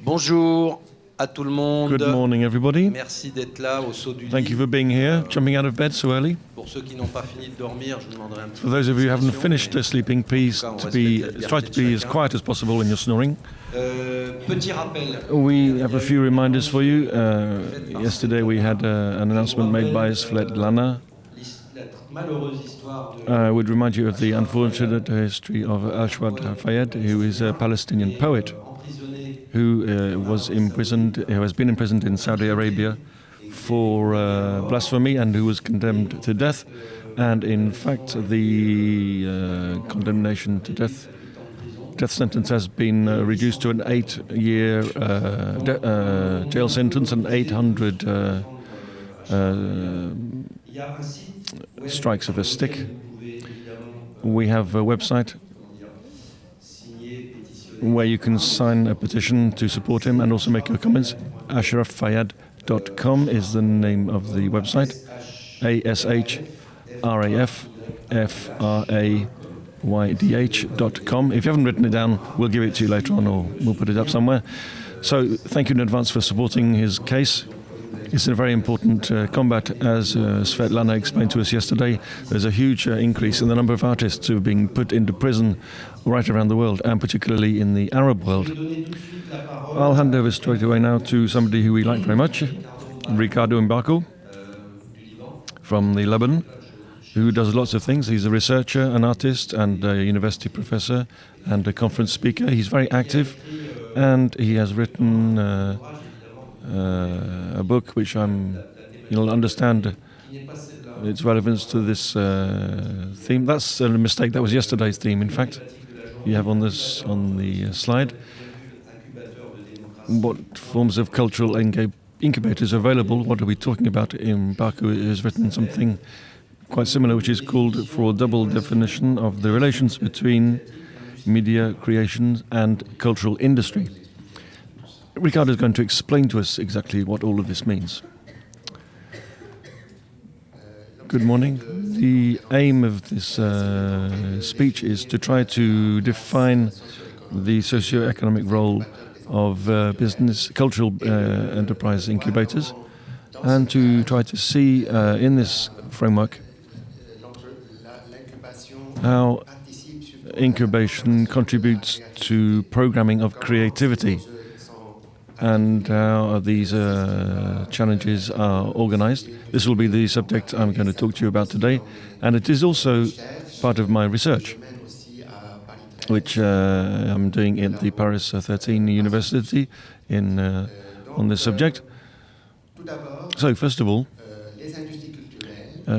Bonjour à tout le monde. Good morning, everybody. Merci d'être là au saut du lit. Thank you for being here, jumping out of bed so early. Pour ceux qui n'ont pas fini de dormir, je vous demanderai un petit For those of you who haven't finished sleeping, please try to be as quiet as possible in your snoring. Petit rappel. We have a few reminders for you. Yesterday we had an announcement made by Svetlana. I would remind you of the unfortunate history of Ashwad Fayed, who is a Palestinian poet who has been imprisoned in Saudi Arabia for blasphemy and who was condemned to death. And in fact, the condemnation to death sentence has been reduced to an 8-year jail sentence and 800 strikes of a stick. We have a website where you can sign a petition to support him and also make your comments. ashraffayad.com is the name of the website. ASHRAFFRAYDH.com. If you haven't written it down, we'll give it to you later on or we'll put it up somewhere. So thank you in advance for supporting his case. It's a very important combat, as Svetlana explained to us yesterday. There's a huge increase in the number of artists who are being put into prison right around the world, and particularly in the Arab world. I'll hand over straight away now to somebody who we like very much, Ricardo Mbarkho from the Lebanon, who does lots of things. He's a researcher, an artist, and a university professor, and a conference speaker. He's very active, and he has written a book which you'll understand its relevance to this theme. That's a mistake. That was yesterday's theme, in fact. You have on the slide. What forms of cultural incubators are available? What are we talking about? Mbarkho has written something quite similar, which is called For a Double Definition of the Relations Between Media Creation and Cultural Industry. Ricardo is going to explain to us exactly what all of this means. Good morning. The aim of this speech is to try to define the socio-economic role of cultural enterprise incubators, and to try to see in this framework how incubation contributes to programming of creativity and how these challenges are organized. This will be the subject I'm going to talk to you about today, and it is also part of my research, which I'm doing at the Paris 13 University on this subject. So, first of all,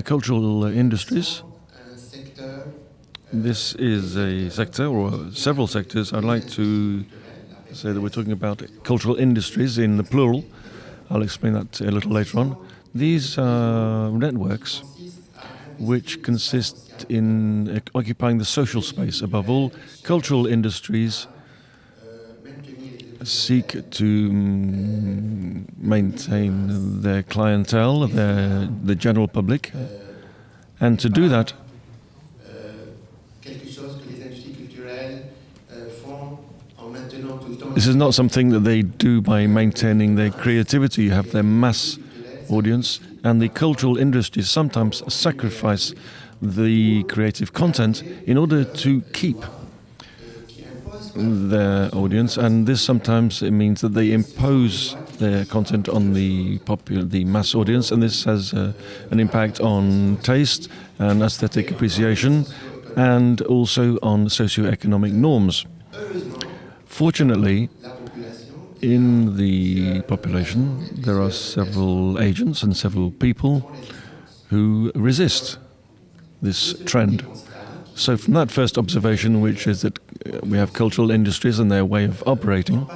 cultural industries. This is a sector, or several sectors. I'd like to say that we're talking about cultural industries in the plural. I'll explain that a little later on. These are networks which consist in occupying the social space. Above all, cultural industries seek to maintain their clientele, the general public, and to do that, this is not something that they do by maintaining their creativity. You have their mass audience, and the cultural industries sometimes sacrifice the creative content in order to keep their audience, and this sometimes it means that they impose their content on the mass audience, and this has an impact on taste and aesthetic appreciation, and also on socio-economic norms. Fortunately, in the population, there are several agents and several people who resist this trend. So from that first observation, which is that we have cultural industries and their way of operating,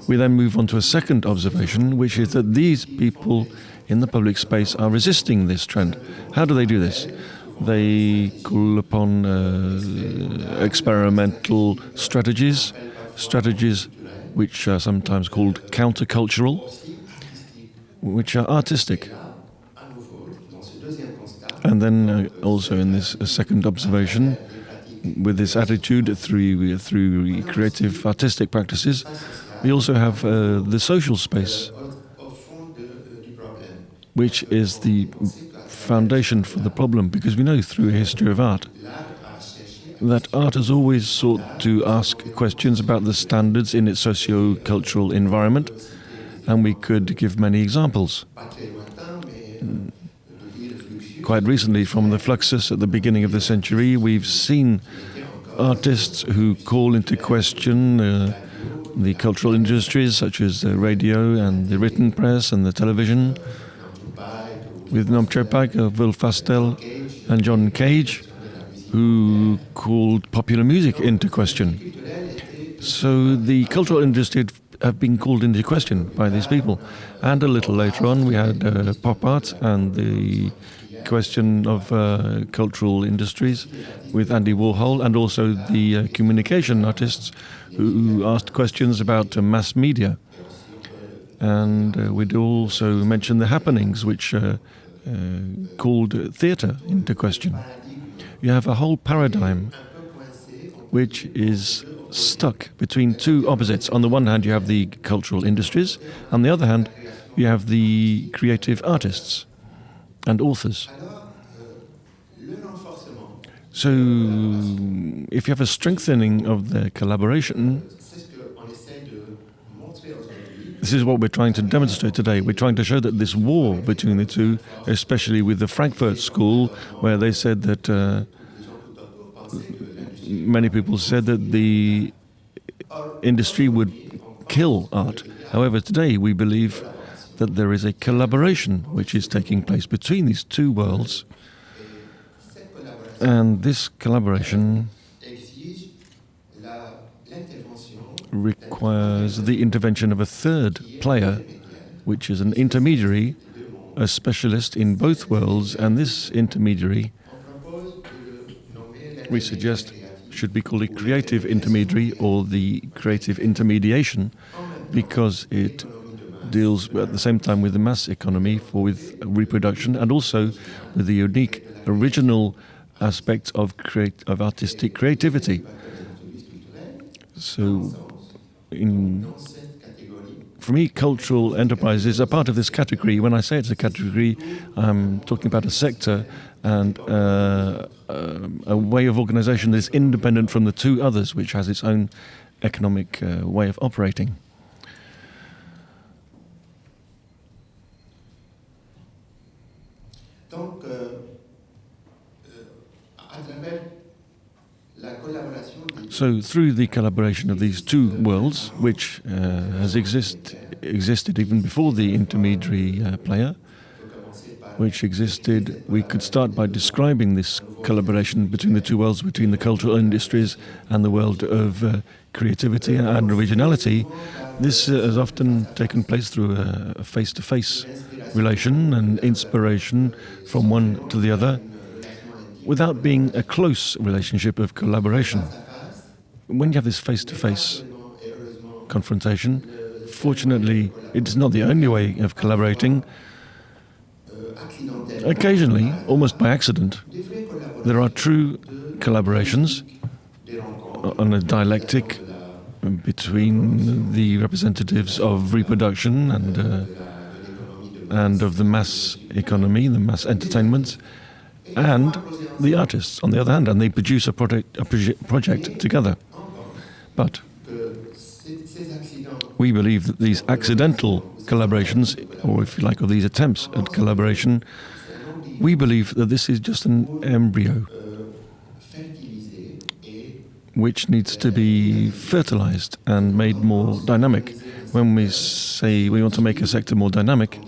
we then move on to a second observation, which is that these people in the public space are resisting this trend. How do they do this? They call upon experimental strategies which are sometimes called countercultural, which are artistic. And then also in this second observation, with this attitude through creative artistic practices, We also have the social space, which is the foundation for the problem, because we know through a history of art that art has always sought to ask questions about the standards in its socio-cultural environment, and we could give many examples. Quite recently, from the Fluxus at the beginning of the century, we've seen artists who call into question the cultural industries, such as the radio and the written press and the television, with Nom Chepak, Will Fastel and John Cage, who called popular music into question. So the cultural industry have been called into question by these people. And a little later on, we had pop art and the question of cultural industries with Andy Warhol, and also the communication artists who asked questions about mass media. And we'd also mention the happenings, which called theatre into question. You have a whole paradigm which is stuck between two opposites. On the one hand, you have the cultural industries. On the other hand, you have the creative artists and authors. So, if you have a strengthening of the collaboration, this is what we're trying to demonstrate today. We're trying to show that this war between the two, especially with the Frankfurt School, where they said that many people said that the industry would kill art. However, today we believe that there is a collaboration which is taking place between these two worlds, and this collaboration requires the intervention of a third player, which is an intermediary, a specialist in both worlds, and this intermediary, we suggest, should be called a creative intermediary or the creative intermediation, because it deals at the same time with the mass economy with reproduction, and also with the unique, original aspect of artistic creativity. So, for me, cultural enterprise is a part of this category. When I say it's a category, I'm talking about a sector and a way of organization that is independent from the two others, which has its own economic way of operating. So through the collaboration of these two worlds, which has existed even before the intermediary player, which existed, we could start by describing this collaboration between the two worlds, between the cultural industries and the world of creativity and originality. This has often taken place through a face-to-face relation and inspiration from one to the other, without being a close relationship of collaboration. When you have this face-to-face confrontation, fortunately, it's not the only way of collaborating. Occasionally, almost by accident, there are true collaborations on a dialectic between the representatives of reproduction and of the mass economy, the mass entertainment, and the artists, on the other hand, and they produce a project together. But we believe that these accidental collaborations, or if you like, or these attempts at collaboration, we believe that this is just an embryo which needs to be fertilized and made more dynamic. When we say we want to make a sector more dynamic,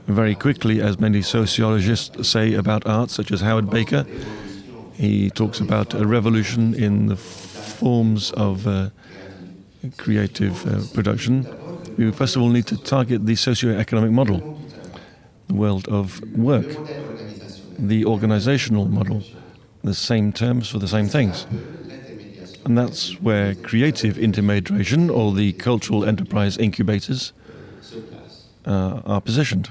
very quickly, as many sociologists say about art, such as Howard Baker, he talks about a revolution in the forms of creative production. We first of all need to target the socio-economic model, the world of work, the organizational model, the same terms for the same things. And that's where creative intermediation, or the cultural enterprise incubators, are positioned.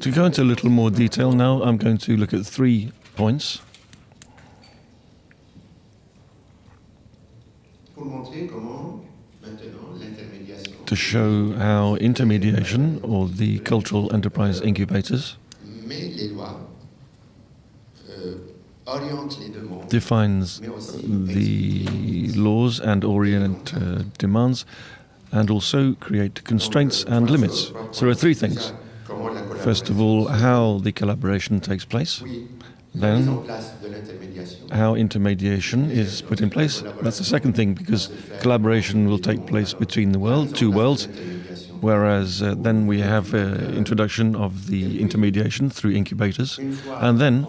To go into a little more detail now, I'm going to look at 3 points. to show how intermediation, or the cultural enterprise incubators, defines the laws and orient demands, and also create constraints and limits. So there are three things. First of all, how the collaboration takes place. Then, how intermediation is put in place. That's the second thing, because collaboration will take place between two worlds, whereas then we have introduction of the intermediation through incubators. And then,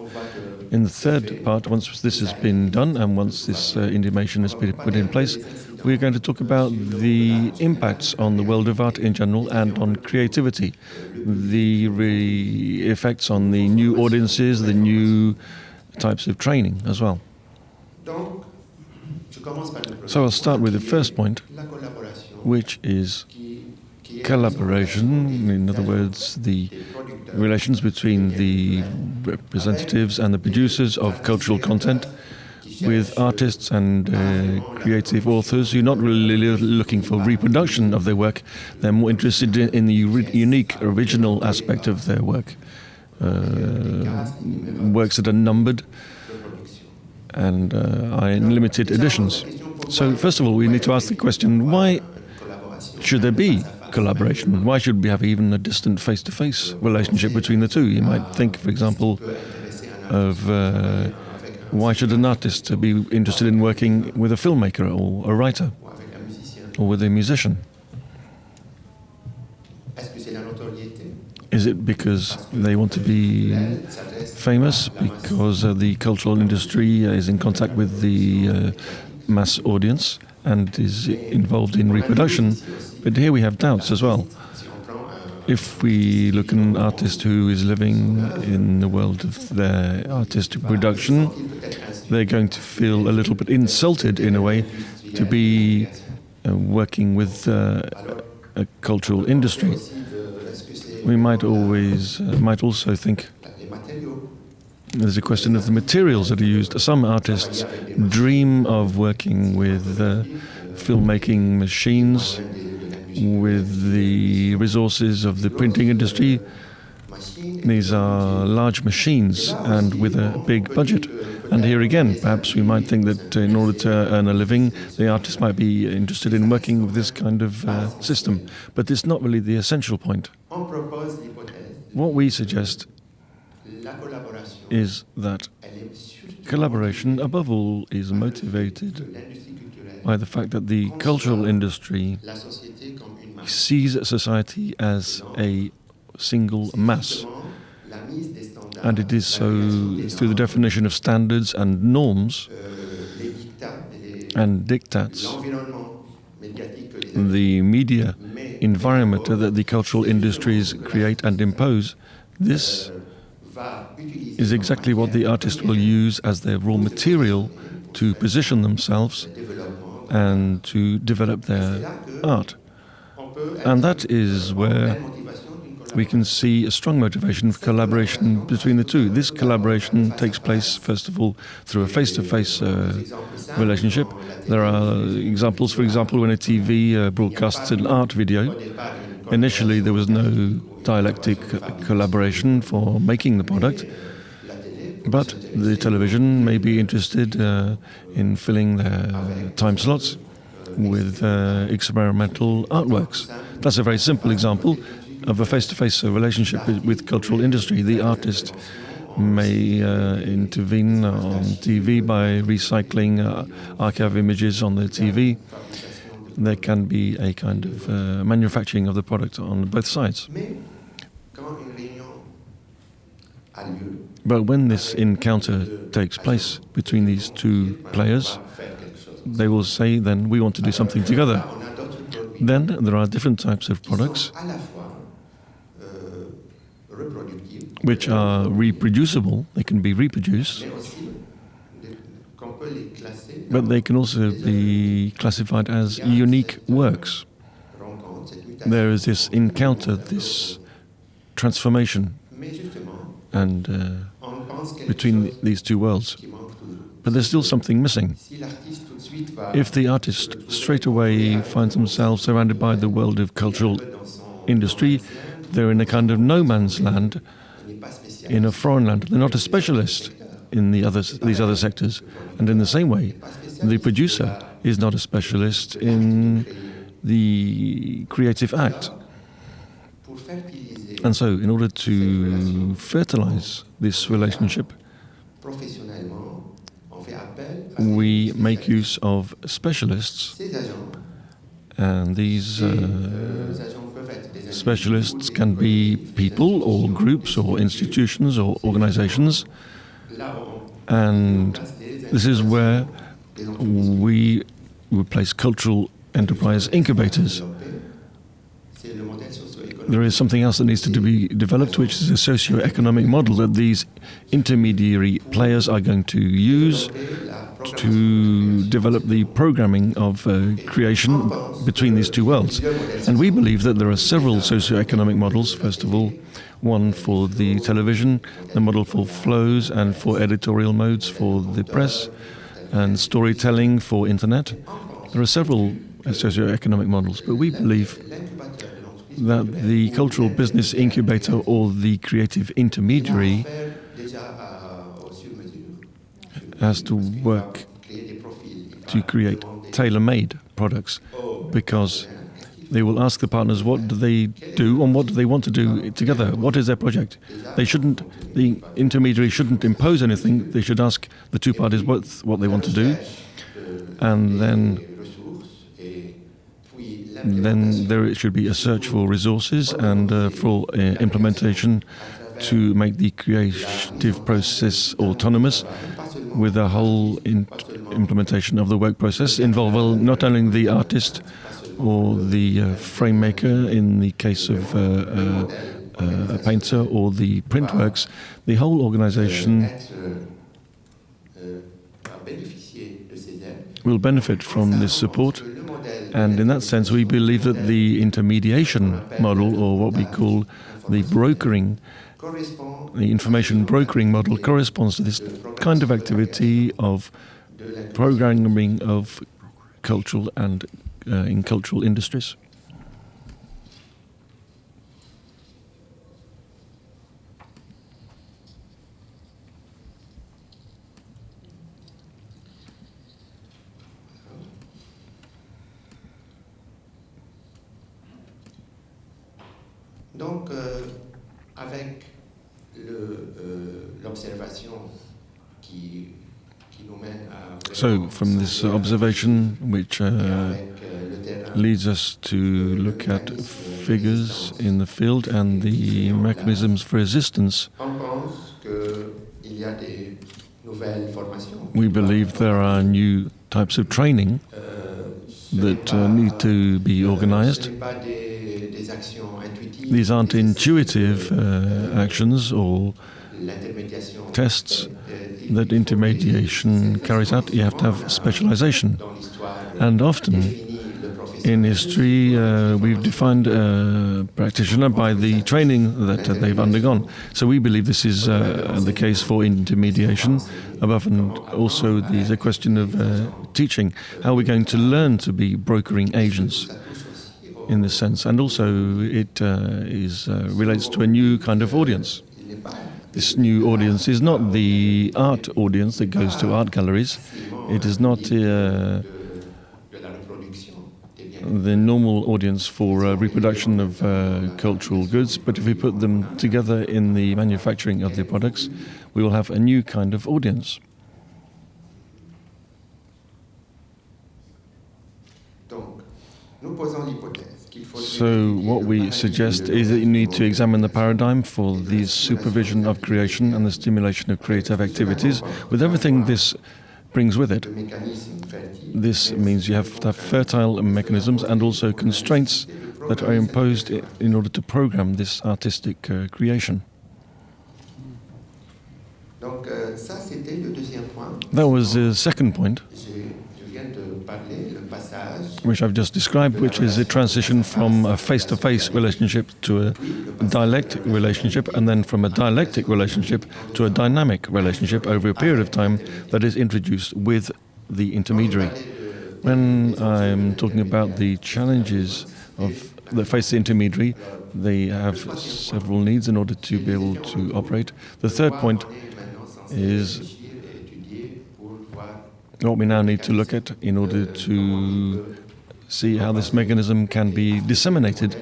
in the third part, once this has been done and once this intimation has been put in place, we're going to talk about the impacts on the world of art in general and on creativity, the effects on the new audiences, the new types of training as well. So I'll start with the first point, which is collaboration, in other words, the relations between the representatives and the producers of cultural content with artists and creative authors who are not really looking for reproduction of their work. They're more interested in the unique, original aspect of their work. Works that are numbered and are in limited editions. So first of all, we need to ask the question, why should there be collaboration? Why should we have even a distant face-to-face relationship between the two? You might think, for example, of why should an artist be interested in working with a filmmaker or a writer or with a musician? Is it because they want to be famous, because the cultural industry is in contact with the mass audience and is involved in reproduction? But here we have doubts as well. If we look at an artist who is living in the world of their artistic production, they're going to feel a little bit insulted in a way to be working with a cultural industry. We might also think there's a question of the materials that are used. Some artists dream of working with filmmaking machines, with the resources of the printing industry. These are large machines and with a big budget. And here again, perhaps we might think that in order to earn a living, the artist might be interested in working with this kind of system. But it's not really the essential point. What we suggest is that collaboration, above all, is motivated by the fact that the cultural industry sees society as a single mass. And it is so through the definition of standards and norms and diktats, the media environment that the cultural industries create and impose. This is exactly what the artist will use as their raw material to position themselves and to develop their art. And that is where we can see a strong motivation for collaboration between the two. This collaboration takes place, first of all, through a face-to-face relationship. There are examples, for example, when a TV broadcasts an art video. Initially, there was no dialectic collaboration for making the product, but the television may be interested in filling their time slots with experimental artworks. That's a very simple example of a face-to-face relationship with cultural industry. The artist may intervene on TV by recycling archive images on the TV. There can be a kind of manufacturing of the product on both sides. But when this encounter takes place between these two players, they will say, then we want to do something together. Then there are different types of products which are reproducible. They can be reproduced, but they can also be classified as unique works. There is this encounter, this transformation, and between these two worlds. But there's still something missing. If the artist straight away finds themselves surrounded by the world of cultural industry, they're in a kind of no man's land, in a foreign land. They're not a specialist in these other sectors. And in the same way, the producer is not a specialist in the creative act. And so, in order to fertilize this relationship, we make use of specialists, and these specialists can be people or groups or institutions or organizations, and this is where we place cultural enterprise incubators. There is something else that needs to be developed, which is a socio-economic model that these intermediary players are going to use to develop the programming of creation between these two worlds. And we believe that there are several socio-economic models. First of all, one for the television, the model for flows and for editorial modes for the press, and storytelling for internet. There are several socio-economic models, but we believe that the cultural business incubator or the creative intermediary has to work to create tailor-made products, because they will ask the partners what do they do and what do they want to do together. What is their project? The intermediary shouldn't impose anything. They should ask the two parties what they want to do, and then there should be a search for resources and for implementation to make the creative process autonomous, with a whole implementation of the work process involve not only the artist or the frame maker in the case of a painter or the print works. The whole organization will benefit from this support. And in that sense, we believe that the intermediation model, or what we call the brokering, the information brokering model, corresponds to this kind of activity of programming of cultural and in cultural industries. Donc, avec l'observation qui nous mène à... So, from this observation, which leads us to look at figures in the field and the mechanisms for resistance, we believe there are new types of training that need to be organized. These aren't intuitive actions or tests that intermediation carries out. You have to have specialization. And often in history, we've defined a practitioner by the training that they've undergone. So we believe this is the case for intermediation. Above and also there's a question of teaching. How are we going to learn to be brokering agents in this sense? And also it relates to a new kind of audience. This new audience is not the art audience that goes to art galleries. It is not the normal audience for reproduction of cultural goods, but if we put them together in the manufacturing of the products, we will have a new kind of audience. So what we suggest is that you need to examine the paradigm for the supervision of creation and the stimulation of creative activities, with everything this brings with it. This means you have to have fertile mechanisms and also constraints that are imposed in order to program this artistic creation. That was the second point. which I've just described, which is a transition from a face-to-face relationship to a dialectic relationship, and then from a dialectic relationship to a dynamic relationship over a period of time that is introduced with the intermediary. When I'm talking about the challenges that face the intermediary, they have several needs in order to be able to operate. The third point is what we now need to look at in order to see how this mechanism can be disseminated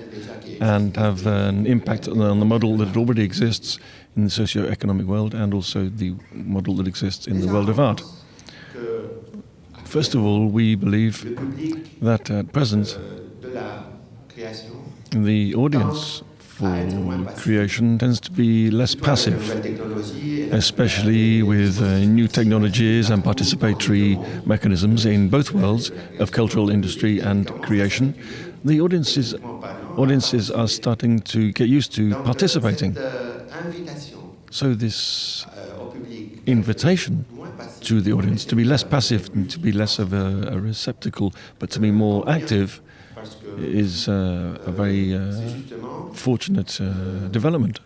and have an impact on the model that already exists in the socio-economic world and also the model that exists in the world of art. First of all, we believe that at present the audience for creation tends to be less passive, especially with new technologies and participatory mechanisms in both worlds of cultural industry and creation. The audiences are starting to get used to participating. So this invitation to the audience to be less passive and to be less of a receptacle, but to be more active, is a very fortunate development.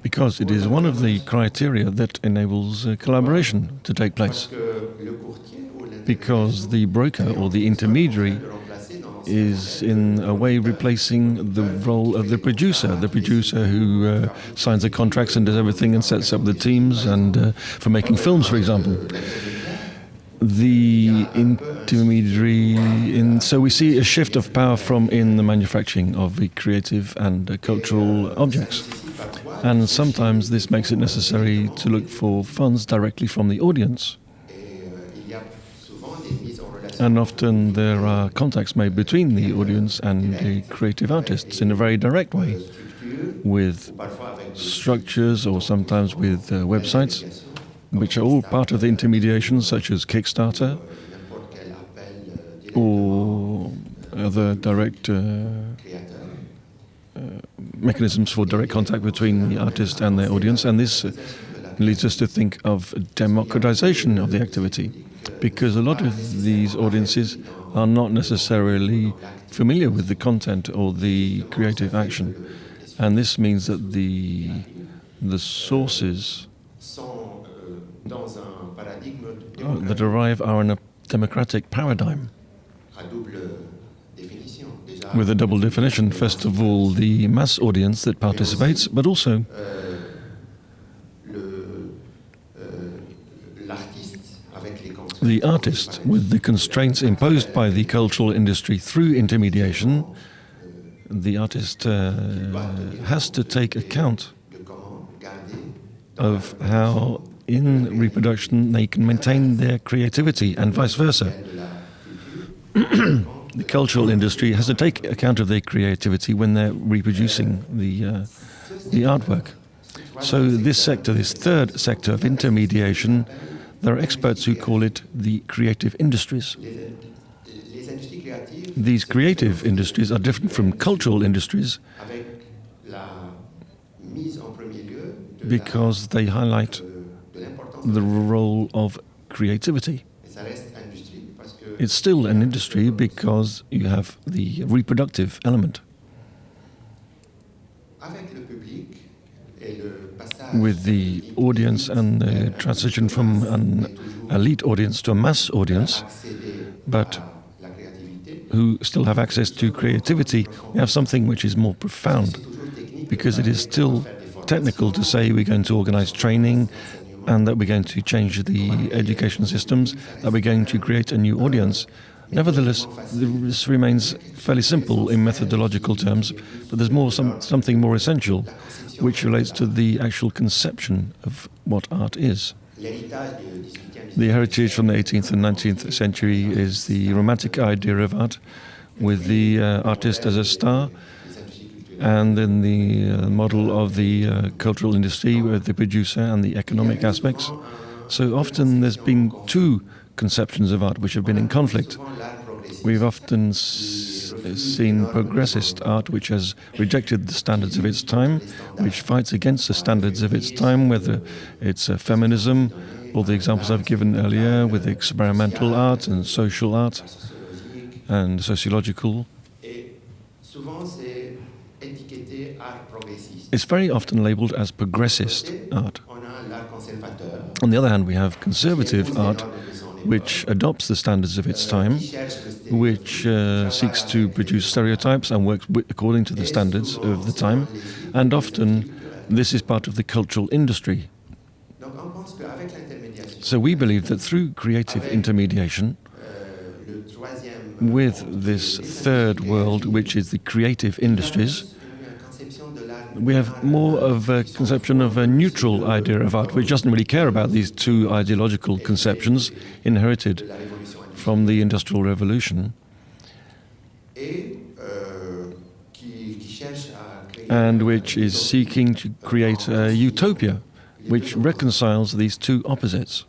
Because it is one of the criteria that enables collaboration to take place. Because the broker or the intermediary is in a way replacing the role of the producer who signs the contracts and does everything and sets up the teams and for making films, for example. The intermediary, so we see a shift of power from in the manufacturing of the creative and cultural objects. And sometimes this makes it necessary to look for funds directly from the audience. And often there are contacts made between the audience and the creative artists in a very direct way, with structures or sometimes with websites, which are all part of the intermediation, such as Kickstarter or other direct mechanisms for direct contact between the artist and their audience. And this leads us to think of democratization of the activity, because a lot of these audiences are not necessarily familiar with the content or the creative action. And this means that the sources that arrive are in a democratic paradigm with a double definition. First of all, the mass audience that participates, but also the artist with the constraints imposed by the cultural industry through intermediation. The artist has to take account of how in reproduction they can maintain their creativity and vice versa. The cultural industry has to take account of their creativity when they're reproducing the artwork. So this sector, this third sector of intermediation, there are experts who call it the creative industries. These creative industries are different from cultural industries because they highlight the role of creativity. It's still an industry because you have the reproductive element. With the audience and the transition from an elite audience to a mass audience, but who still have access to creativity, we have something which is more profound, because it is still technical to say we're going to organize training and that we're going to change the education systems, that we're going to create a new audience. Nevertheless, this remains fairly simple in methodological terms, but there's something more essential, which relates to the actual conception of what art is. The heritage from the 18th and 19th century is the romantic idea of art, with the artist as a star, and then the model of the cultural industry with the producer and the economic aspects. So often there's been two conceptions of art which have been in conflict. We've often seen progressist art which has rejected the standards of its time, which fights against the standards of its time, whether it's feminism all the examples I've given earlier with experimental art and social art and sociological. It's very often labeled as progressist art. On the other hand, we have conservative art, which adopts the standards of its time, which seeks to produce stereotypes and works according to the standards of the time, and often this is part of the cultural industry. So we believe that through creative intermediation, with this third world, which is the creative industries, we have more of a conception of a neutral idea of art, which doesn't really care about these two ideological conceptions inherited from the Industrial Revolution, and which is seeking to create a utopia which reconciles these two opposites.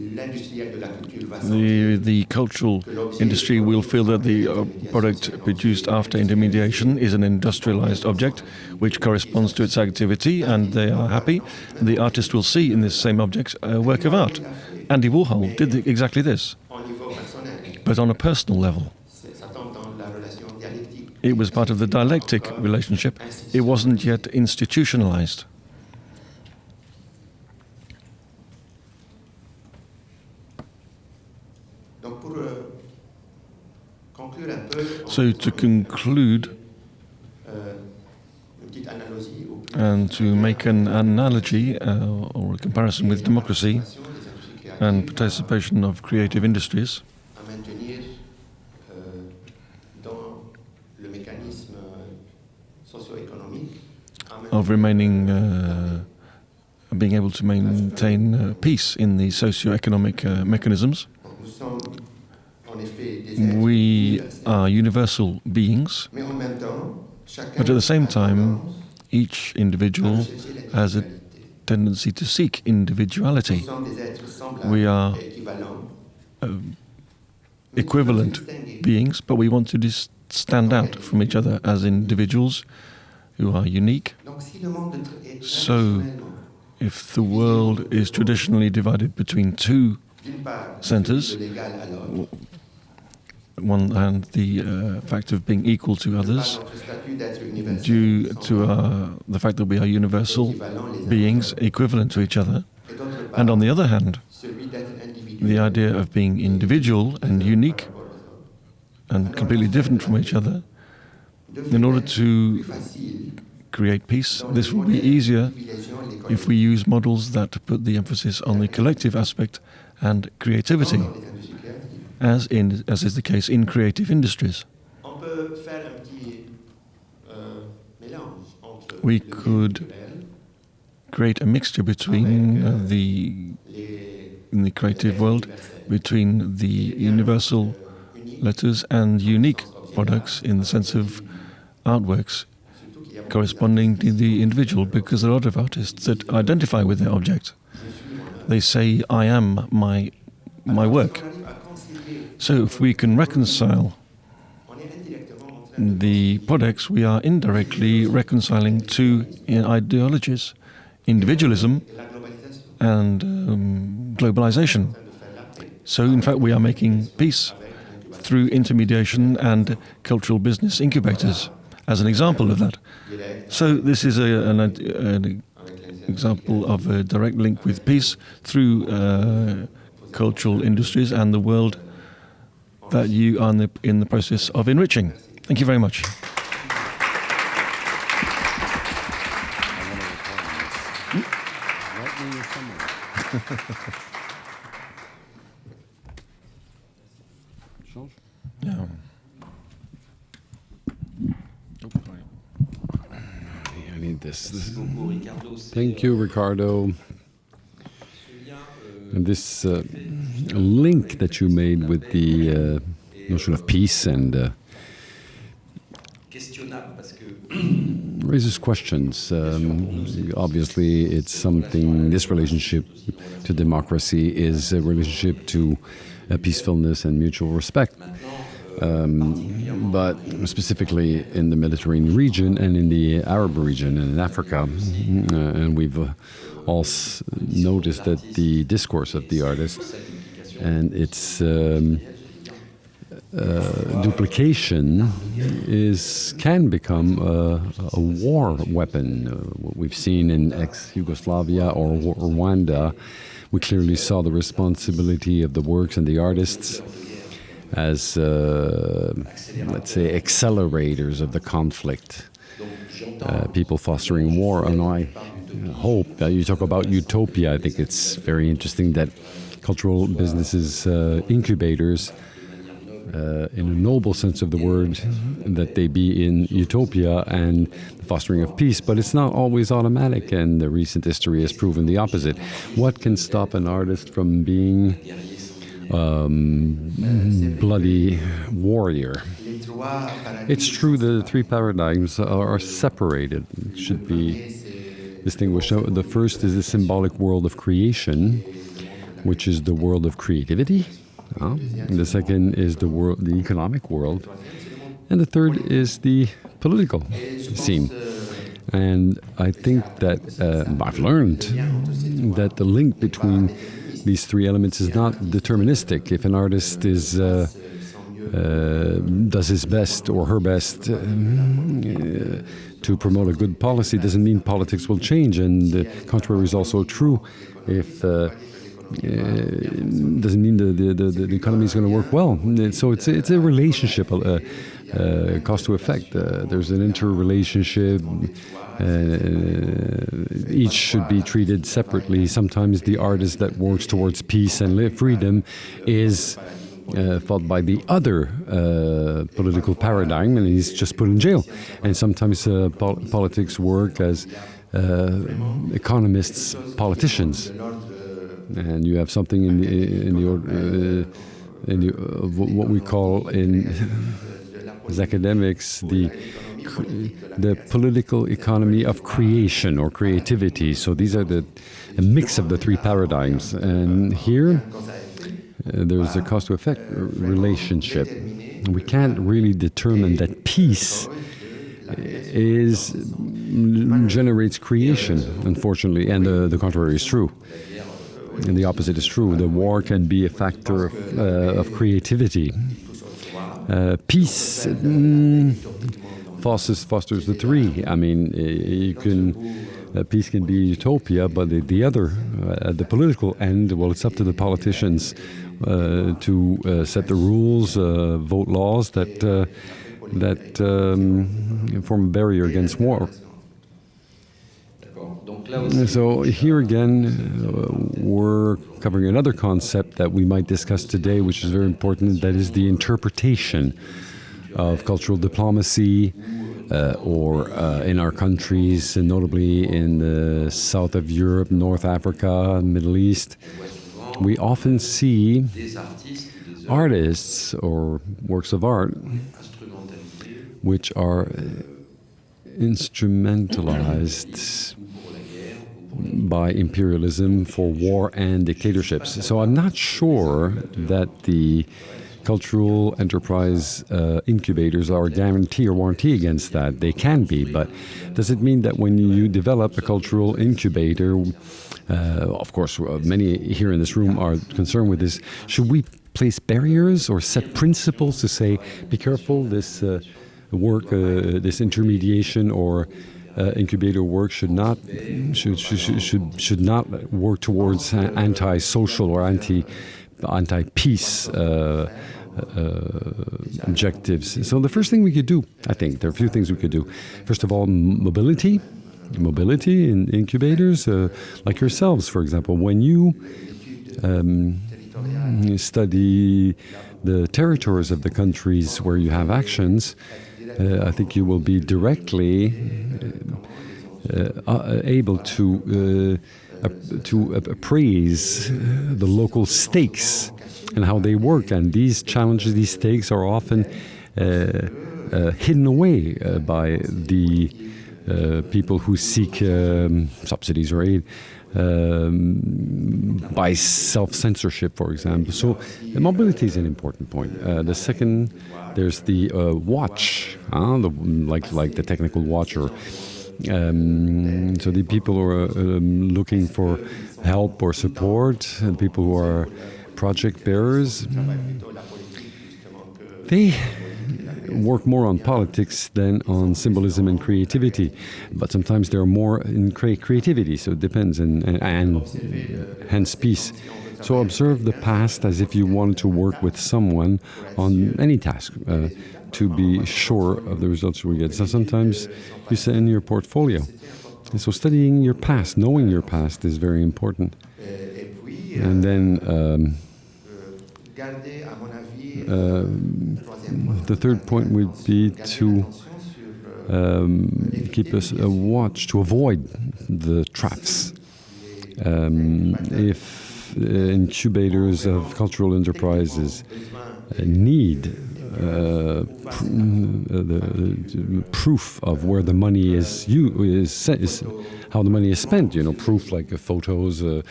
The cultural industry will feel that the product produced after intermediation is an industrialized object which corresponds to its activity, and they are happy. The artist will see in this same object a work of art. Andy Warhol did exactly this, but on a personal level. It was part of the dialectic relationship. It wasn't yet institutionalized. So to conclude, and to make an analogy or a comparison with democracy and participation of creative industries, of remaining, being able to maintain peace in the socio-economic mechanisms. We are universal beings, but at the same time, each individual has a tendency to seek individuality. We are equivalent beings, but we want to stand out from each other as individuals who are unique. So, if the world is traditionally divided between two centers, one hand the fact of being equal to others, due to the fact that we are universal beings, equivalent to each other, and on the other hand, the idea of being individual and unique and completely different from each other. In order to create peace, this will be easier if we use models that put the emphasis on the collective aspect and creativity, as is the case in creative industries. We could create a mixture between in the creative world, between the universal letters and unique products in the sense of artworks corresponding to the individual, because there are a lot of artists that identify with their object. They say, I am my work. So if we can reconcile the products, we are indirectly reconciling two ideologies, individualism and globalization. So in fact we are making peace through intermediation and cultural business incubators as an example of that. So this is an example of a direct link with peace through cultural industries and the world that you are in the process of enriching. Thank you very much. Yeah. I need this. Thank you, Ricardo. And this link that you made with the notion of peace and raises questions. Obviously, it's something, this relationship to democracy is a relationship to peacefulness and mutual respect. but specifically in the Mediterranean region and in the Arab region and in Africa. And we've all noticed that the discourse of the artist and its duplication can become a war weapon. What we've seen in ex-Yugoslavia or Rwanda, we clearly saw the responsibility of the works and the artists as, let's say, accelerators of the conflict, people fostering war. And I hope that you talk about utopia. I think it's very interesting that cultural businesses, incubators, in a noble sense of the word, that they be in utopia and the fostering of peace, but it's not always automatic, and the recent history has proven the opposite. What can stop an artist from being bloody warrior? It's true the three paradigms are separated, should be distinguished. The first is the symbolic world of creation, which is the world of creativity. And the second is the economic world, and the third is the political scene. And I think that I've learned that the link between these three elements is not deterministic. If an artist does his best or her best to promote a good policy, doesn't mean politics will change, and the contrary is also true. If doesn't mean the economy is going to work well. So it's a relationship, cause to effect. There's an interrelationship. Each should be treated separately. Sometimes the artist that works towards peace and freedom is fought by the other political paradigm, and he's just put in jail. And sometimes politics work as economists, politicians. And you have something in what we call as academics the political economy of creation or creativity. So these are a mix of the three paradigms. And here there's a cause to effect relationship. We can't really determine that peace generates creation, unfortunately, and the contrary is true. And the opposite is true. The war can be a factor of creativity. Peace fosters the three. I mean, peace can be utopia, but the other, at the political end, well, it's up to the politicians to set the rules, vote laws that form a barrier against war. So here again, we're covering another concept that we might discuss today, which is very important, that is the interpretation of cultural diplomacy, or in our countries, and notably in the south of Europe, North Africa, Middle East. We often see artists or works of art which are instrumentalized by imperialism for war and dictatorships. So I'm not sure that the cultural enterprise incubators are a guarantee or warranty against that. They can be, but does it mean that when you develop a cultural incubator, of course, many here in this room are concerned with this, should we place barriers or set principles to say, be careful, this work, this intermediation or incubator work should not work towards anti-social or anti-peace objectives. So the first thing we could do, I think, there are a few things we could do. First of all, mobility in incubators, like yourselves, for example. When you study the territories of the countries where you have actions, I think you will be directly able to appraise the local stakes and how they work. And these challenges, these stakes are often hidden away by the people who seek subsidies or aid. by self-censorship, for example. So mobility is an important point. The second, there's the watch, like the technical watcher. So the people who are looking for help or support, and people who are project bearers, they work more on politics than on symbolism and creativity, but sometimes they're more in creativity, so it depends, and hence peace. So observe the past as if you wanted to work with someone on any task to be sure of the results you will get. So sometimes you say in your portfolio. And so studying your past, knowing your past is very important. And then the third point would be to keep us a watch, to avoid the traps. If incubators of cultural enterprises need the proof of where the money is how the money is spent, proof like photos, or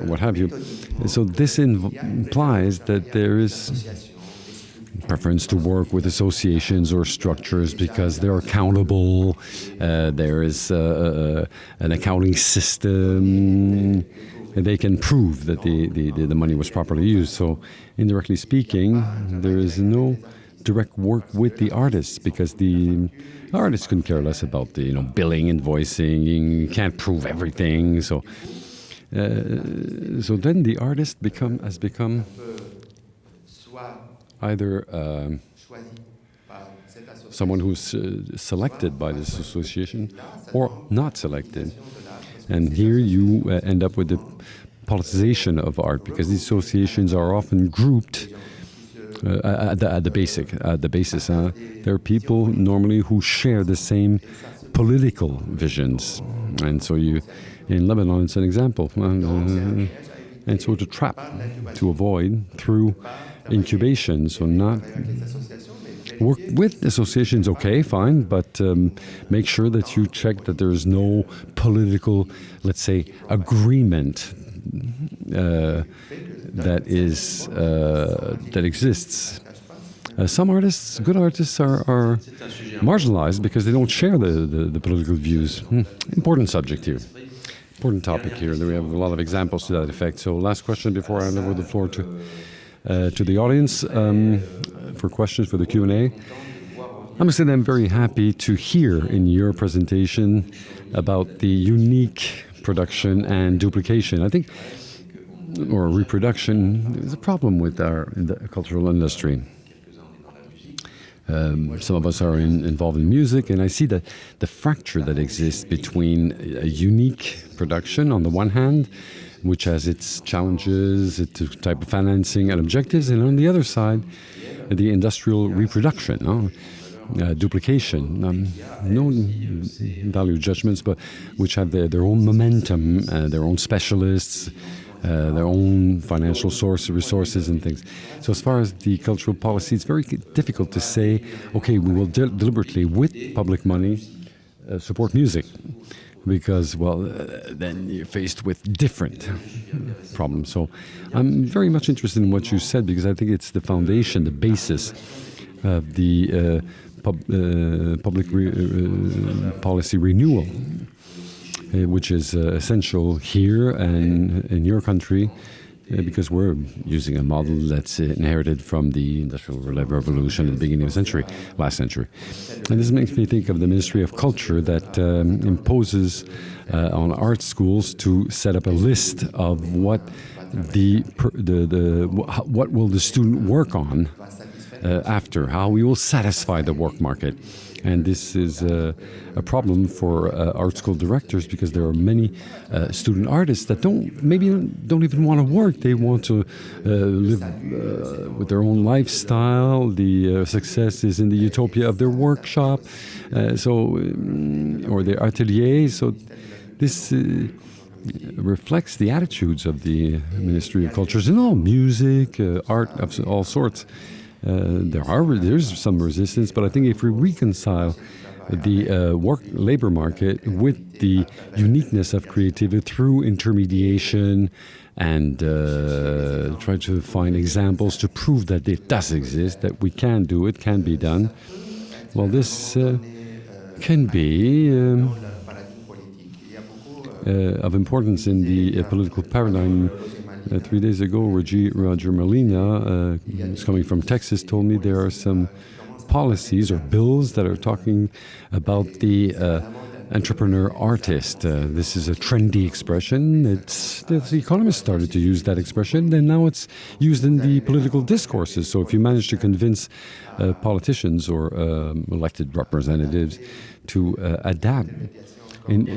what have you. So this implies that there is preference to work with associations or structures because they're accountable. There is an accounting system. And they can prove that the money was properly used. So, indirectly speaking, there is no direct work with the artists because the artists couldn't care less about the billing, invoicing. You can't prove everything. So then the artist has become either someone who's selected by this association or not selected. And here you end up with the politicization of art because these associations are often grouped at the basis. There are people normally who share the same political visions, and so in Lebanon it's an example. And so to avoid through incubation, so not work with associations, okay, fine, but make sure that you check that there is no political, let's say, agreement that exists. Some artists, good artists, are marginalized because they don't share the political views. Important subject here. Important topic here. We have a lot of examples to that effect. So last question before I hand over the floor to the audience for questions for the Q&A. I must say that I'm very happy to hear in your presentation about the unique production and duplication. I think, or reproduction, is a problem with in the cultural industry. Some of us are involved in music, and I see that the fracture that exists between a unique production on the one hand, which has its challenges, its type of financing and objectives, and on the other side, the industrial reproduction, duplication, no value judgments, but which have their own momentum, their own specialists, their own financial resources and things. So as far as the cultural policy, it's very difficult to say, okay, we will deliberately, with public money, support music. Because, then you're faced with different problems. So I'm very much interested in what you said because I think it's the foundation, the basis of the public policy renewal, which is essential here and in your country, because we're using a model that's inherited from the Industrial Revolution at the beginning of the last century. And this makes me think of the Ministry of Culture that imposes on art schools to set up a list of what what will the student work on after, how we will satisfy the work market. And this is a problem for art school directors because there are many student artists that don't even want to work. They want to live with their own lifestyle. The success is in the utopia of their workshop, or their atelier. So this reflects the attitudes of the Ministry of Cultures in all music, art of all sorts. There's some resistance, but I think if we reconcile the labor market with the uniqueness of creativity through intermediation and try to find examples to prove that it does exist, that we can do it, can be done. Well, this can be of importance in the political paradigm. 3 days ago, Roger Molina, who's coming from Texas, told me there are some policies or bills that are talking about the entrepreneur artist. This is a trendy expression. The economists started to use that expression, and now it's used in the political discourses. So if you manage to convince politicians or elected representatives to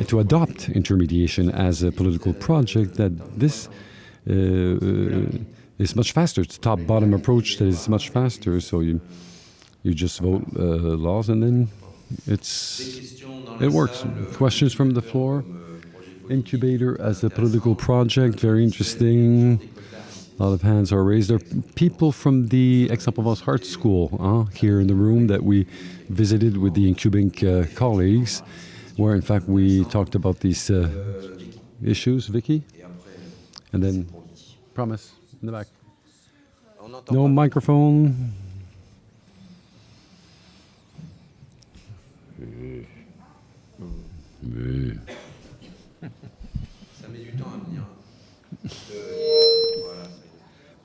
to adopt intermediation as a political project, that this is much faster. It's a top-bottom approach that is much faster. So you just vote laws and then it works. Questions from the floor? Incubator as a political project, very interesting. A lot of hands are raised. There are people from the Aix-en-Provence Art School here in the room that we visited with the Incubinc colleagues, where in fact we talked about these issues. Vicky? And then, promise, in the back. No microphone.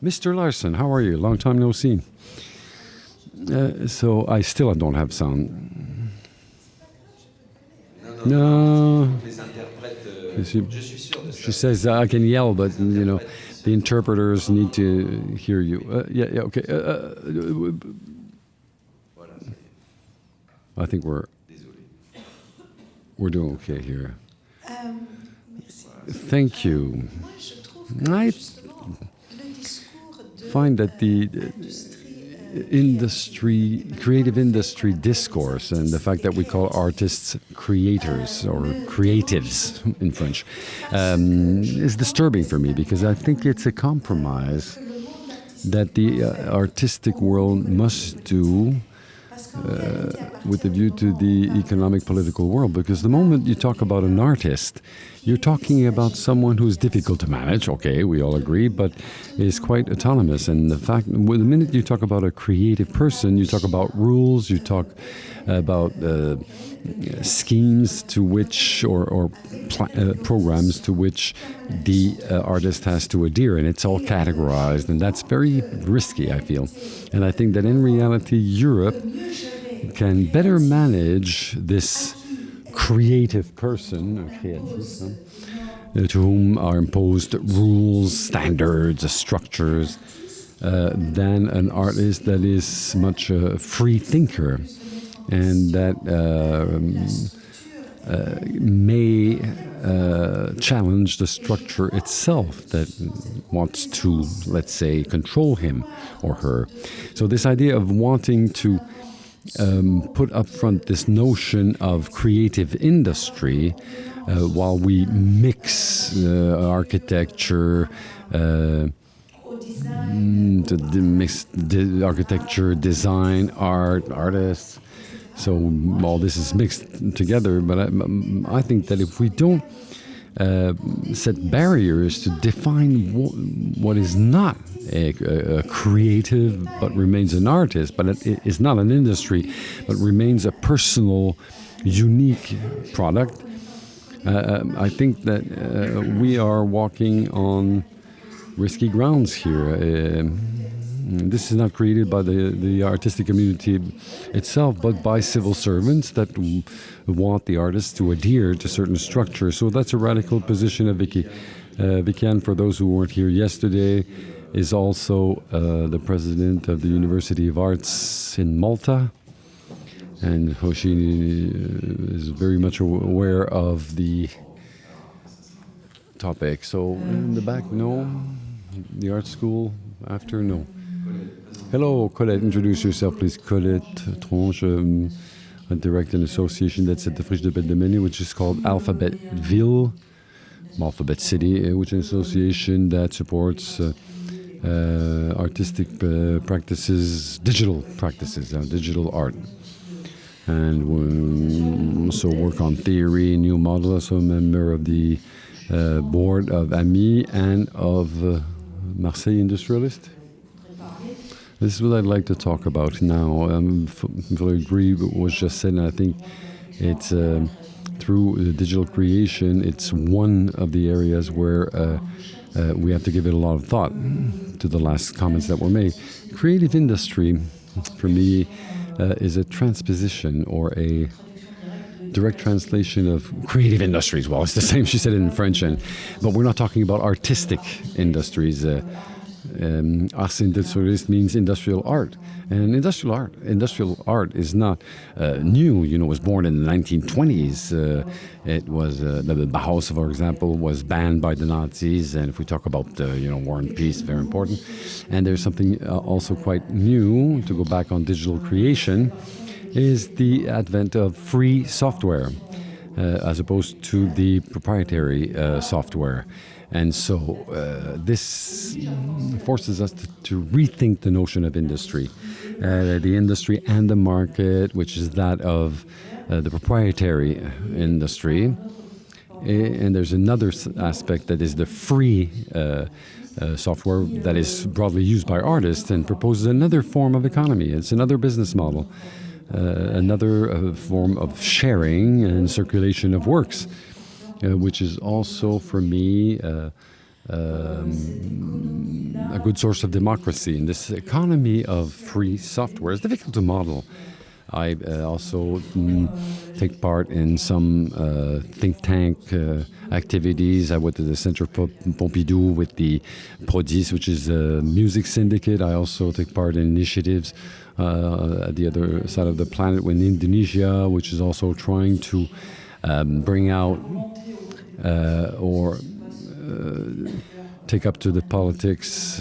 Mr. Larson, how are you? Long time no see. So I still don't have sound. No. She says I can yell, but you know, the interpreters need to hear you. Yeah, okay. I think we're doing okay here. Thank you. I find that the creative industry discourse and the fact that we call artists creators or creatives in French is disturbing for me, because I think it's a compromise that the artistic world must do with a view to the economic political world. Because the moment you talk about an artist, you're talking about someone who's difficult to manage, okay, we all agree, but is quite autonomous. And the minute you talk about a creative person, you talk about rules, you talk about schemes to which, or programs to which the artist has to adhere, and it's all categorized, and that's very risky, I feel. And I think that in reality, Europe can better manage this creative person, to whom are imposed rules, standards, structures, than an artist that is much a free thinker and that may challenge the structure itself that wants to, let's say, control him or her. So this idea of wanting to put up front this notion of creative industry while we mix architecture, architecture, design, artists. So all this is mixed together. But I think that if we don't set barriers to define what is not a creative but remains an artist, but it is not an industry but remains a personal, unique product, I think that we are walking on risky grounds here. This is not created by the artistic community itself, but by civil servants that want the artists to adhere to certain structures. So that's a radical position of Vicky. Vicky, for those who weren't here yesterday, is also the president of the University of Arts in Malta. And Hoshi is very much aware of the topic. So in the back, no. The art school after, no. Hello, Colette. Introduce yourself, please. Colette Tronche. I direct an association that's at the Friche de Belle-de-Menny, which is called Alphabet Ville, Alphabet City, which is an association that supports artistic practices, digital art. and we also work on theory, new models. Also a member of the board of A.M.I. and of Marseille Industrialist. This is what I'd like to talk about now. I fully agree with what was just said, and I think it's through the digital creation, it's one of the areas where we have to give it a lot of thought to the last comments that were made. Creative industry, for me, is a transposition or a direct translation of creative industries. Well, it's the same, she said it in French, but we're not talking about artistic industries. Ars industrialist means industrial art. And industrial art is not new. You know, it was born in the 1920s. It was, the Bauhaus, for example, was banned by the Nazis. And if we talk about, War and Peace, very important. And there's something also quite new, to go back on digital creation, is the advent of free software, as opposed to the proprietary software. And so this forces us to rethink the notion of industry. The industry and the market, which is that of the proprietary industry. And there's another aspect that is the free software that is broadly used by artists and proposes another form of economy. It's another business model, another form of sharing and circulation of works. Which is also, for me, a good source of democracy. And this economy of free software is difficult to model. I also take part in some think tank activities. I went to the Center Pompidou with the Prodis, which is a music syndicate. I also take part in initiatives at the other side of the planet in Indonesia, which is also trying to bring out or take up to the politics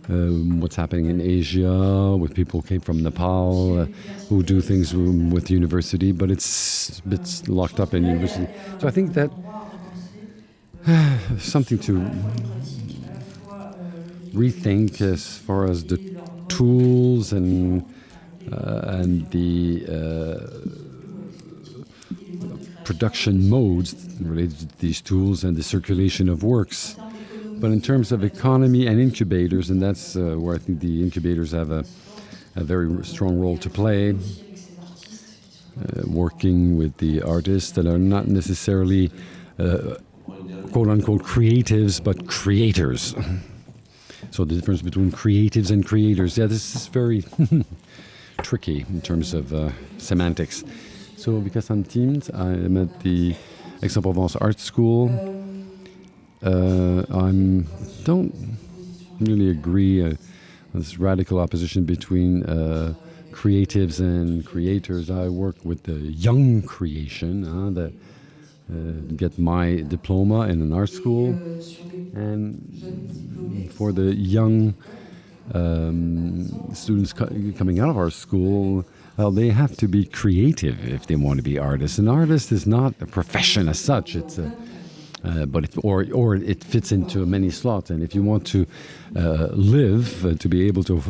what's happening in Asia with people who came from Nepal who do things with university, but it's locked up in university. So I think that something to rethink as far as the tools and the production modes related to these tools and the circulation of works. But in terms of economy and incubators, and that's where I think the incubators have a very strong role to play, working with the artists that are not necessarily quote-unquote creatives, but creators. So the difference between creatives and creators, this is very tricky in terms of semantics. So, because I'm teamed, I'm at the Aix-en-Provence Art School. I don't really agree on this radical opposition between creatives and creators. I work with the young creation that get my diploma in an art school. And for the young students coming out of our school, well, they have to be creative if they want to be artists. An artist is not a profession as such. It's or it fits into many slots. And if you want to live, to be able to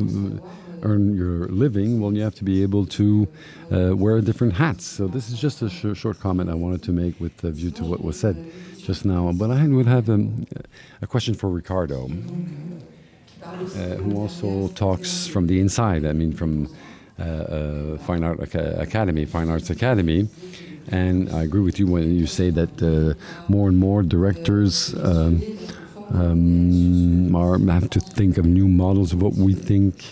earn your living, well, you have to be able to wear different hats. So this is just a short comment I wanted to make with a view to what was said just now. But I would have a question for Ricardo, who also talks from the inside. I mean, from Fine Arts Academy, and I agree with you when you say that more and more directors have to think of new models of what we think,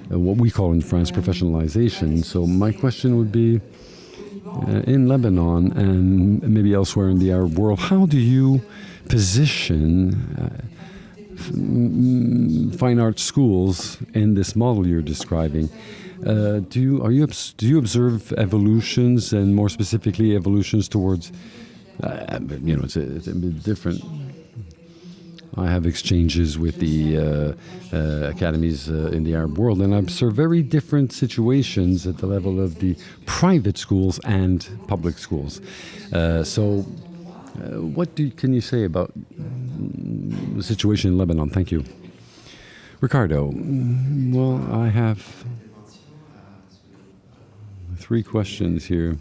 what we call in France professionalization. So my question would be, in Lebanon and maybe elsewhere in the Arab world, how do you position fine arts schools in this model you're describing? Do you observe evolutions, and more specifically evolutions towards it's a bit different. I have exchanges with the academies in the Arab world, and I observe very different situations at the level of the private schools and public schools. What can you say about the situation in Lebanon? Thank you. Ricardo, well, I have three questions here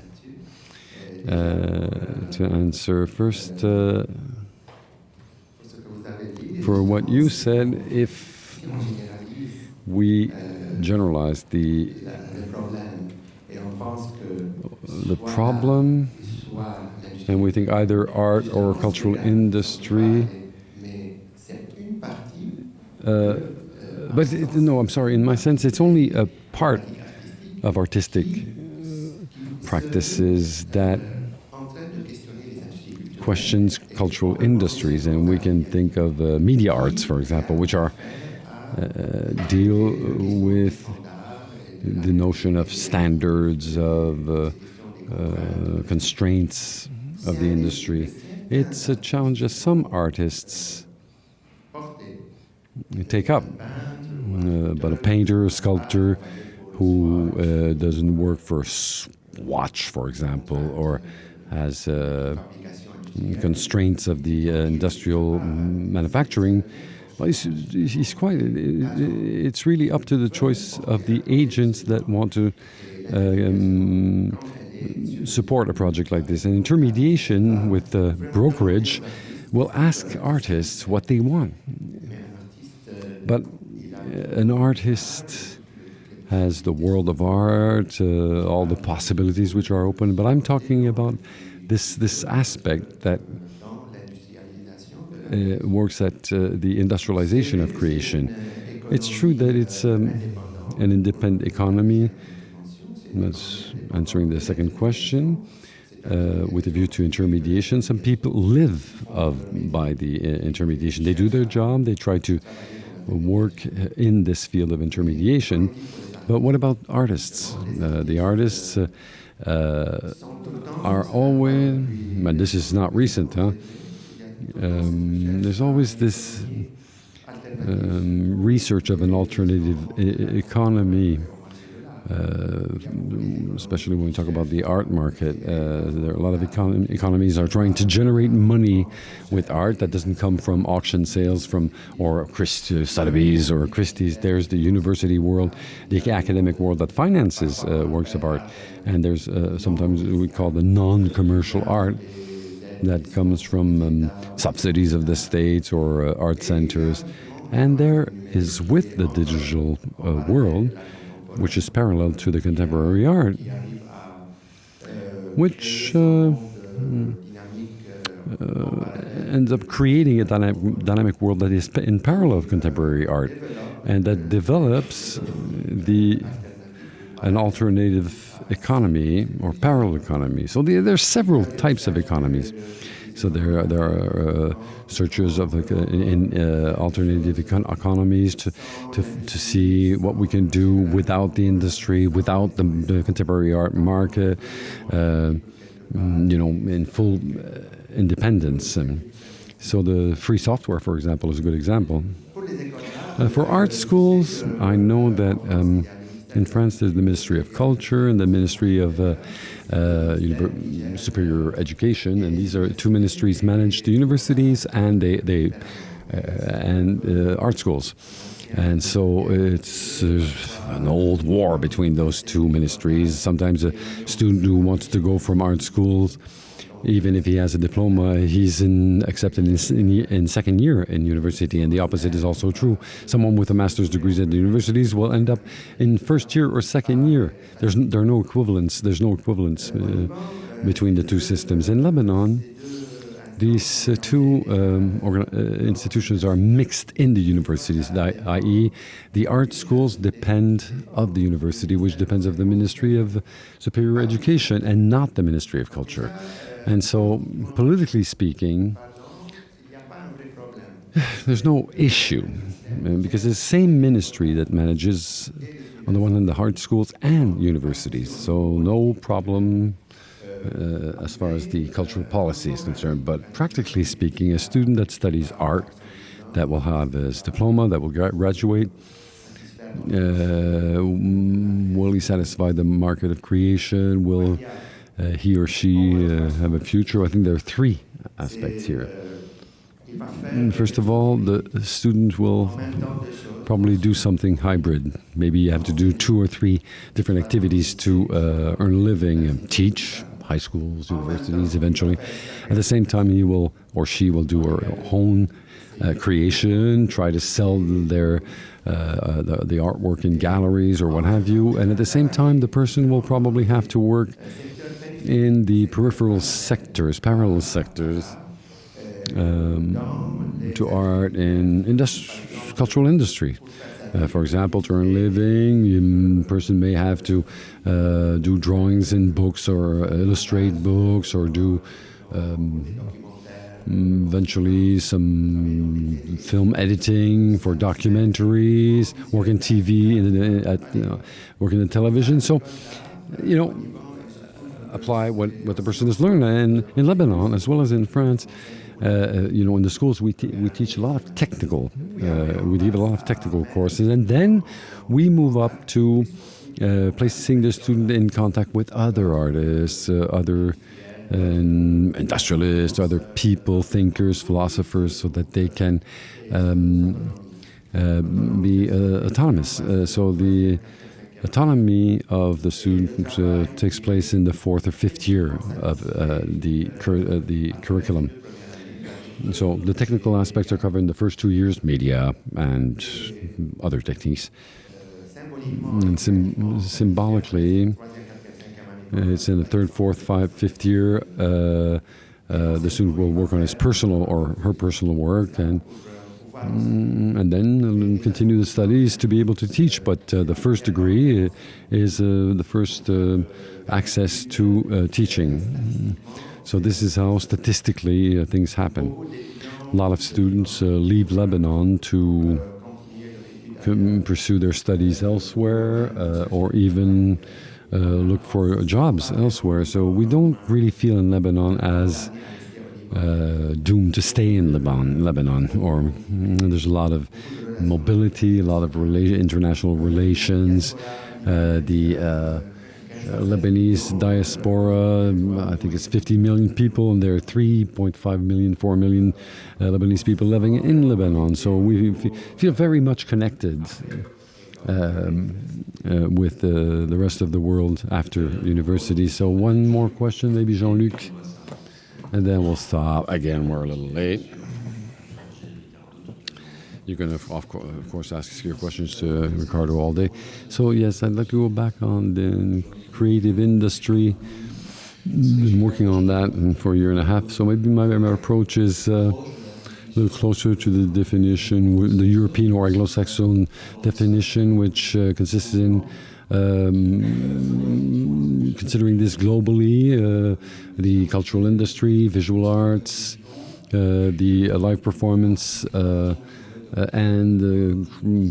to answer. First, for what you said, if we generalize the problem, and we think either art or cultural industry, no, I'm sorry, in my sense, it's only a part of artistic practices that questions cultural industries, and we can think of media arts, for example, which are deal with the notion of standards, of constraints of the industry. It's a challenge that some artists take up, but a painter, a sculptor who doesn't work for Swatch, for example, or has constraints of the industrial manufacturing, well, he's quite. It's really up to the choice of the agents that want to support a project like this. And intermediation with brokerage will ask artists what they want. But an artist has the world of art, all the possibilities which are open. But I'm talking about this aspect that works at the industrialization of creation. It's true that it's an independent economy. That's answering the second question. With a view to intermediation, some people live by the intermediation. They do their job, they try to work in this field of intermediation. But what about artists? The artists are always, and this is not recent, there's always this research of an alternative economy, especially when we talk about the art market. There are a lot of economies are trying to generate money with art that doesn't come from auction sales or Sotheby's or Christie's. There's the university world, the academic world that finances works of art. And there's sometimes we call the non-commercial art that comes from subsidies of the states or art centers. And there is, with the digital world, which is parallel to the contemporary art, which ends up creating a dynamic world that is in parallel of contemporary art, and that develops an alternative economy or parallel economy. So there are several types of economies. So there are searchers of in alternative economies to see what we can do without the industry, without the contemporary art market, in full independence. So the free software, for example, is a good example. For art schools, I know that in France there's the Ministry of Culture and the Ministry of Superior Education, and these are two ministries manage the universities and art schools. And so it's an old war between those two ministries. Sometimes a student who wants to go from art schools, even if he has a diploma, he's accepted in second year in university, and the opposite is also true. Someone with a master's degree at the universities will end up in first year or second year. There's no equivalence between the two systems. In Lebanon, these two institutions are mixed in the universities, i.e. the art schools depend of the university, which depends of the Ministry of Superior Education and not the Ministry of Culture. And so, politically speaking, there's no issue, because it's the same ministry that manages, on the one hand, the art schools and universities. So no problem as far as the cultural policy is concerned. But practically speaking, a student that studies art, that will have his diploma, that will graduate, will he satisfy the market of creation? Will he or she have a future? I think there are three aspects here. First of all, the student will probably do something hybrid. Maybe you have to do 2 or 3 different activities to earn a living and teach, high schools, universities eventually. At the same time, he will or she will do her own creation, try to sell their the artwork in galleries or what have you. And at the same time, the person will probably have to work in the peripheral sectors, parallel sectors, to art and cultural industry. For example, to earn a living, a person may have to do drawings in books or illustrate books or do eventually some film editing for documentaries, work in TV, work in the television. So, apply what the person has learned. And in Lebanon, as well as in France, in the schools we teach a lot of technical. We give a lot of technical courses, and then we move up to placing the student in contact with other artists, other industrialists, other people, thinkers, philosophers, so that they can be autonomous. So the autonomy of the student takes place in the 4th or 5th year of the curriculum. So the technical aspects are covered in the first 2 years, media and other techniques. And symbolically, it's in the 3rd, 4th, 5th year. The student will work on his personal or her personal work, and then continue the studies to be able to teach. But the first degree is the first access to teaching. So this is how statistically things happen. A lot of students leave Lebanon to pursue their studies elsewhere, or even look for jobs elsewhere. So we don't really feel in Lebanon as doomed to stay in Lebanon. Or there's a lot of mobility, a lot of international relations. The Lebanese diaspora, I think it's 50 million people, and there are 3.5 million, 4 million Lebanese people living in Lebanon. So we feel very much connected with the rest of the world after university. So one more question, maybe Jean-Luc, and then we'll stop. Again, we're a little late. You're going to, of course, ask your questions to Ricardo all day. So yes, I'd like to go back on the creative industry. Been working on that for a year and a half. So maybe my approach is a little closer to the definition, the European or Anglo-Saxon definition, which consists in considering this globally, the cultural industry, visual arts, the live performance, and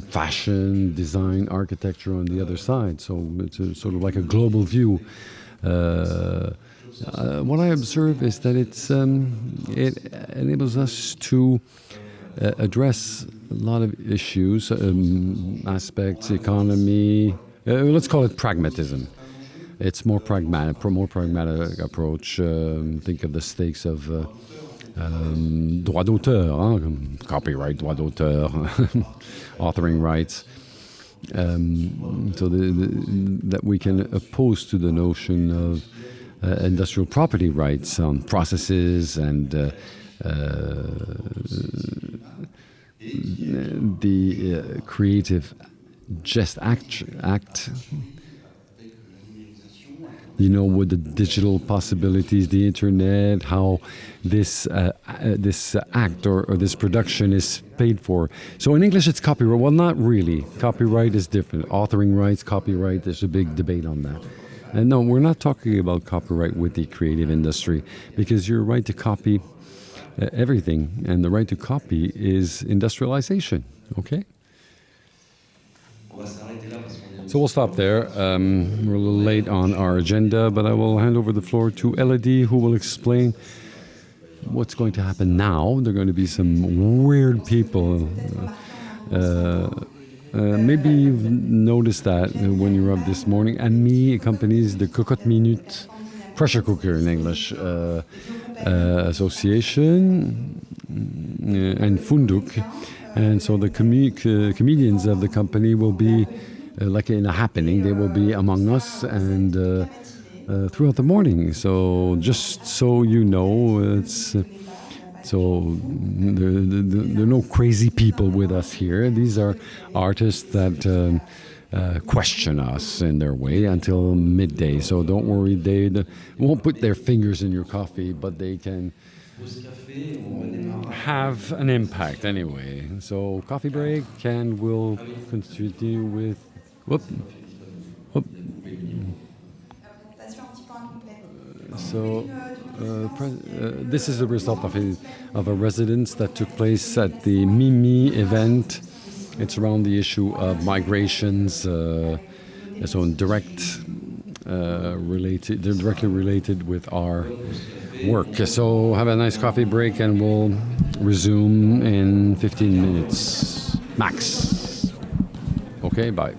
fashion, design, architecture on the other side. So it's sort of like a global view. What I observe is that it enables us to address a lot of issues, aspects, economy. Let's call it pragmatism. It's more pragmatic approach. Think of the stakes of droit d'auteur, copyright, droit d'auteur, authoring rights. So that we can oppose to the notion of industrial property rights on processes and the creative act. With the digital possibilities, the internet, how this act or this production is paid for. So in English, it's copyright. Well, not really. Copyright is different. Authoring rights, copyright, there's a big debate on that. And no, we're not talking about copyright with the creative industry, because your right to copy everything, and the right to copy is industrialization, okay? So we'll stop there. We're a little late on our agenda, but I will hand over the floor to Elodie, who will explain what's going to happen now. There are going to be some weird people. Maybe you've noticed that when you were up this morning. A.M.I. accompanies the Cocotte Minute, pressure cooker in English, association. and Funduk. And so the comedians of the company will be like in a happening. They will be among us and throughout the morning. So just so you know, it's so there are no crazy people with us here. These are artists that question us in their way until midday. So don't worry, they won't put their fingers in your coffee, but they can have an impact anyway. So coffee break, and we'll continue with. Whoop. So this is the result of a residence that took place at the MIMI event. It's around the issue of migrations, so they're directly related with our work. So have a nice coffee break and we'll resume in 15 minutes max. Okay, bye.